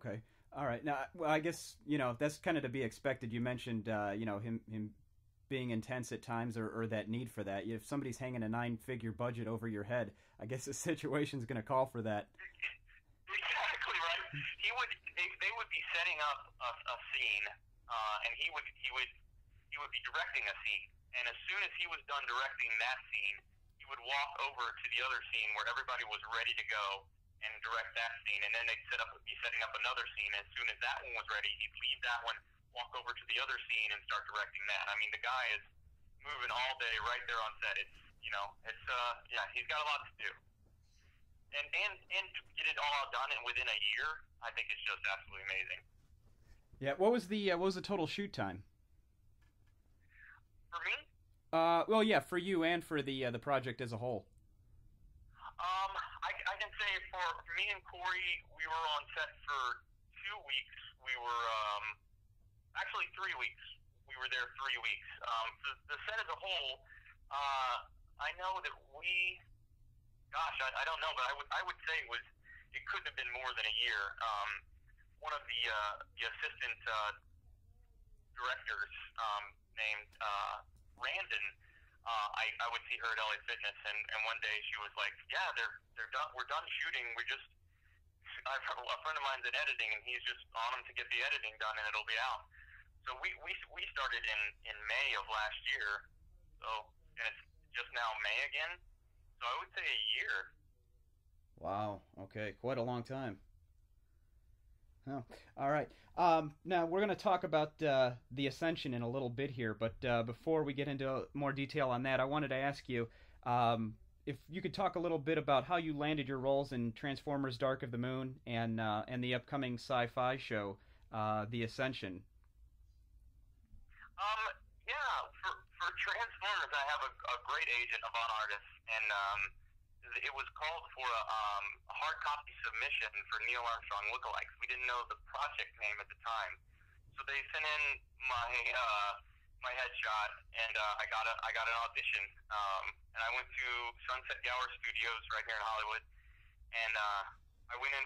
Okay. All right. Now, well, I guess that's kind of to be expected. You mentioned him being intense at times, or that need for that. If somebody's hanging a nine-figure budget over your head, I guess the situation's going to call for that. Exactly right. They would be setting up a scene, and he would be directing a scene. And as soon as he was done directing that scene, he would walk over to the other scene where everybody was ready to go and direct that scene. And then they'd be setting up another scene. As soon as that one was ready, he'd leave that one, walk over to the other scene, and start directing that. I mean, the guy is moving all day right there on set. Yeah, he's got a lot to do. And to get it all done and within a year, I think it's just absolutely amazing. Yeah. What was the total shoot time? For me, Well, yeah, for you and for the project as a whole. I can say for me and Corey, we were on set for 2 weeks. We were actually 3 weeks. We were there 3 weeks. The set as a whole, I know that gosh, I don't know, but I would say it couldn't have been more than a year. One of the assistant directors named Randon. I would see her at LA Fitness, and one day she was like, "Yeah, they're done. We're done shooting. A friend of mine's in editing, and he's just on them to get the editing done, and it'll be out." So we started in May of last year. So and it's just now May again. So I would say a year. Wow. Okay. Quite a long time. Oh, all right. Now we're going to talk about the Ascension in a little bit here, but before we get into more detail on that, I wanted to ask you if you could talk a little bit about how you landed your roles in Transformers: Dark of the Moon and the upcoming sci-fi show, The Ascension. Yeah, for Transformers, I have a great agent, Avant Artist, and it was called for a hard copy submission for Neil Armstrong lookalikes. We didn't know the project name at the time, so they sent in my headshot, and I got an audition, and I went to Sunset Gower Studios right here in Hollywood, and I went in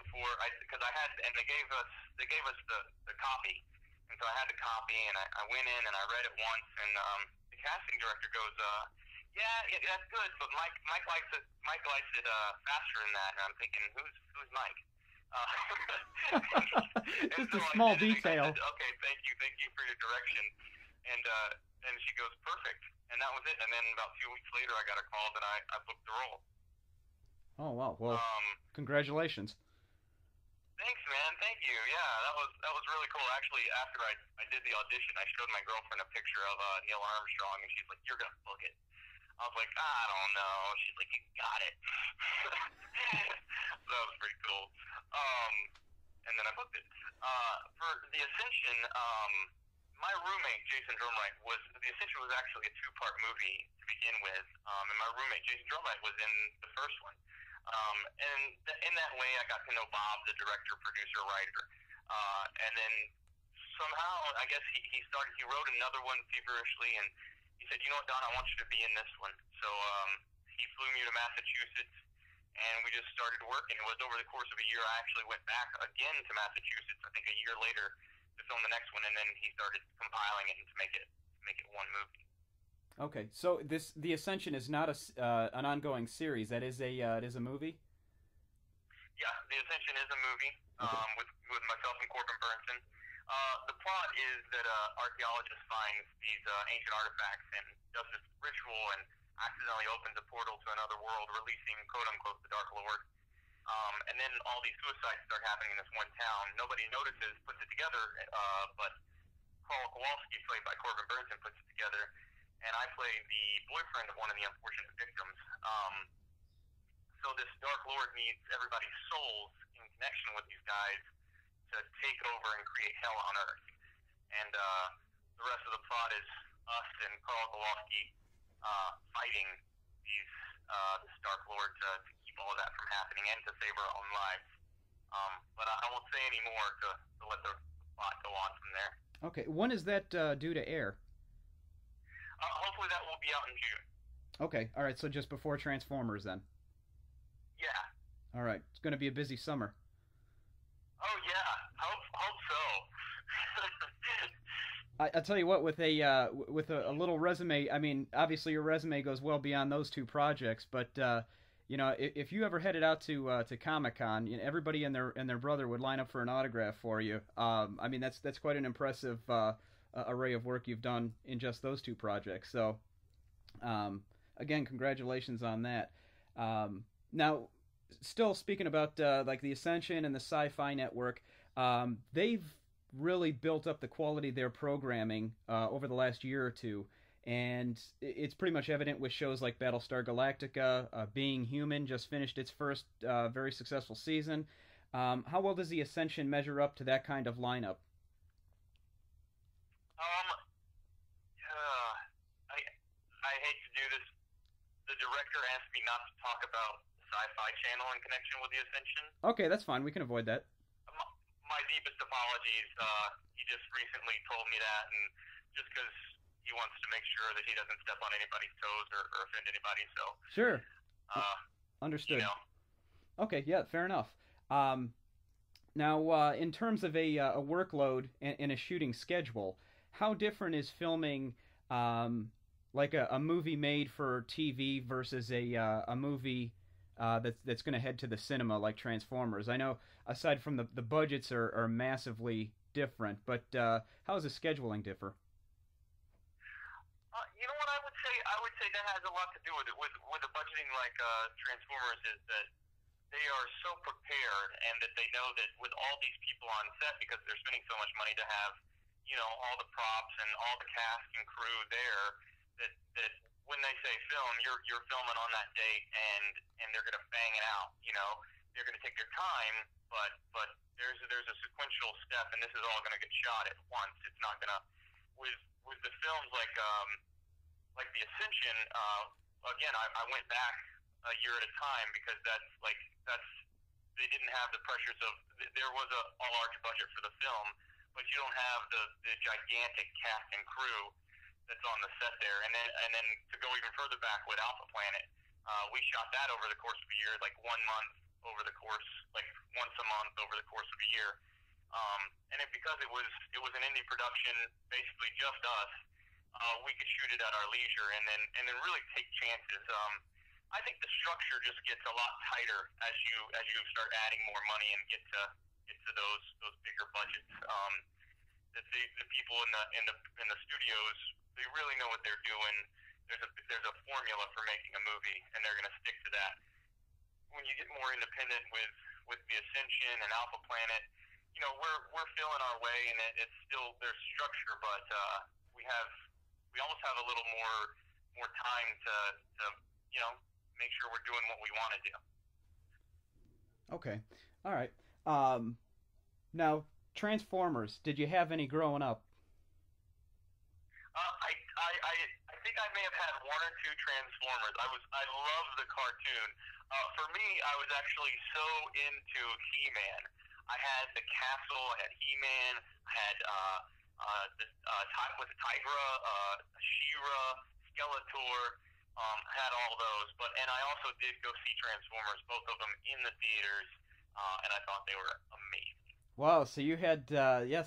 because I had, and they gave us the copy, and so I had the copy, and I went in and I read it once, and the casting director goes, yeah, that's good, but Mike likes it. Mike likes it faster than that. And I'm thinking, who's Mike? And Just so a I small said, detail. okay, thank you for your direction. And she goes, perfect. And that was it. And then about 2 weeks later, I got a call that I booked the role. Oh wow! Well, congratulations. Thanks, man. Thank you. Yeah, that was really cool. Actually, after I did the audition, I showed my girlfriend a picture of Neil Armstrong, and she's like, "You're gonna book it." I was like, I don't know. She's like, you got it. So that was pretty cool. And then I booked it. For The Ascension, my roommate, Jason Drumright, The Ascension was actually a two-part movie to begin with. And my roommate, Jason Drumright, was in the first one. And in that way, I got to know Bob, the director, producer, writer. And then somehow, I guess he wrote another one feverishly, and he said, you know what, Don, I want you to be in this one. So he flew me to Massachusetts, and we just started working. It was over the course of a year. I actually went back again to Massachusetts, I think a year later, to film the next one, and then he started compiling it to make it one movie. Okay, so The Ascension is not an ongoing series. That is it is a movie. Yeah, The Ascension is a movie with myself and Corbin Burnson. The plot is that archaeologist finds these ancient artifacts and does this ritual and accidentally opens a portal to another world, releasing quote-unquote the Dark Lord. And then all these suicides start happening in this one town. Nobody notices, puts it together, but Carl Kowalski, played by Corbin Burnson, puts it together, and I play the boyfriend of one of the unfortunate victims. So this Dark Lord needs everybody's souls in connection with these guys to take over and create hell on Earth. And the rest of the plot is us and Carl Kowalski fighting this Dark Lord to keep all of that from happening and to save our own lives. But I won't say any more to let the plot go on from there. Okay, when is that due to air? Hopefully that will be out in June. Okay, all right, so just before Transformers then. Yeah. All right, it's going to be a busy summer. Oh yeah, Hope so. I tell you what, with a little resume, I mean, obviously your resume goes well beyond those two projects, but if you ever headed out to Comic-Con, everybody and their brother would line up for an autograph for you. I mean, that's quite an impressive array of work you've done in just those two projects. So, again, congratulations on that. Now, still speaking about like the Ascension and the Sci-Fi Network, they've really built up the quality of their programming over the last year or two, and it's pretty much evident with shows like Battlestar Galactica. Being Human just finished its first very successful season. How well does the Ascension measure up to that kind of lineup? I hate to do this. The director asked me not to talk about the Sci-Fi Channel in connection with the Ascension. Okay, that's fine. We can avoid that. My deepest apologies. He just recently told me that, and just because he wants to make sure that he doesn't step on anybody's toes or offend anybody. So sure, understood. Okay, yeah, fair enough. Now, in terms of a workload and a shooting schedule, how different is filming like a movie made for TV versus a movie that's going to head to the cinema like Transformers? I know, aside from the budgets are massively different, but how does the scheduling differ? You know what I would say? I would say that has a lot to do with it. With the budgeting like Transformers is that they are so prepared, and that they know that with all these people on set, because they're spending so much money to have, all the props and all the cast and crew there, that when they say film, you're filming on that date, and they're gonna bang it out. They're gonna take their time, but there's a sequential step, and this is all gonna get shot at once. It's not gonna with the films like the Ascension. Again, I went back a year at a time, because that's they didn't have the pressures of, there was a large budget for the film, but you don't have the gigantic cast and crew that's on the set there. And then to go even further back with Alpha Planet, we shot that over the course of a year, like 1 month over the course, like once a month over the course of a year. Because it was an indie production, basically just us, we could shoot it at our leisure, and then really take chances. I think the structure just gets a lot tighter as you start adding more money and get to those bigger budgets. The people in the studios, they really know what they're doing. There's a formula for making a movie, and they're going to stick to that. When you get more independent with the Ascension and Alpha Planet, we're feeling our way, and it's still, there's structure, but we almost have a little more time to make sure we're doing what we want to do. Okay, all right. Now, Transformers, did you have any growing up? I think I may have had 1 or 2 Transformers. I love the cartoon. For me, I was actually so into He-Man. I had the castle, I had He-Man, I had with Tigra, She-Ra, Skeletor. Had all those, and I also did go see Transformers, both of them in the theaters, and I thought they were amazing. Wow, so you had,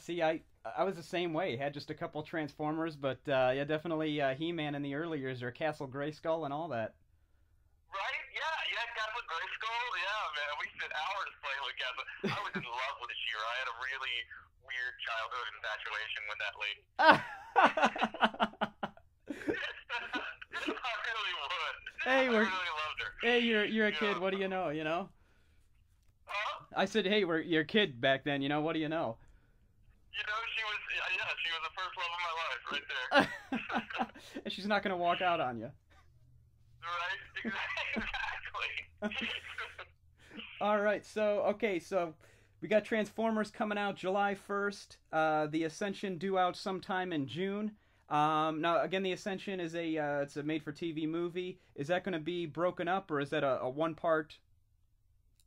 see, I was the same way. Had just a couple Transformers, but yeah, definitely He-Man in the early years, or Castle Grayskull and all that. Right? Yeah, Castle Grayskull. Yeah, man, we spent hours playing with Castle. I was in love with She-Ra. I had a really weird childhood infatuation with that lady. I really would. Hey, I really loved her. Hey, you're a kid. What do you know? Huh? I said, hey, you're a kid back then. What do you know? She was the first love of my life, right there. She's not gonna walk out on you. Right? Exactly. All right. So we got Transformers coming out July 1st. The Ascension due out sometime in June. Now, again, the Ascension is it's a made-for-TV movie. Is that going to be broken up, or is that a one-part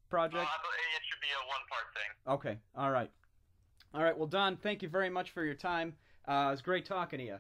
project? It should be a one-part thing. Okay. All right. Well, Don, thank you very much for your time. It was great talking to you.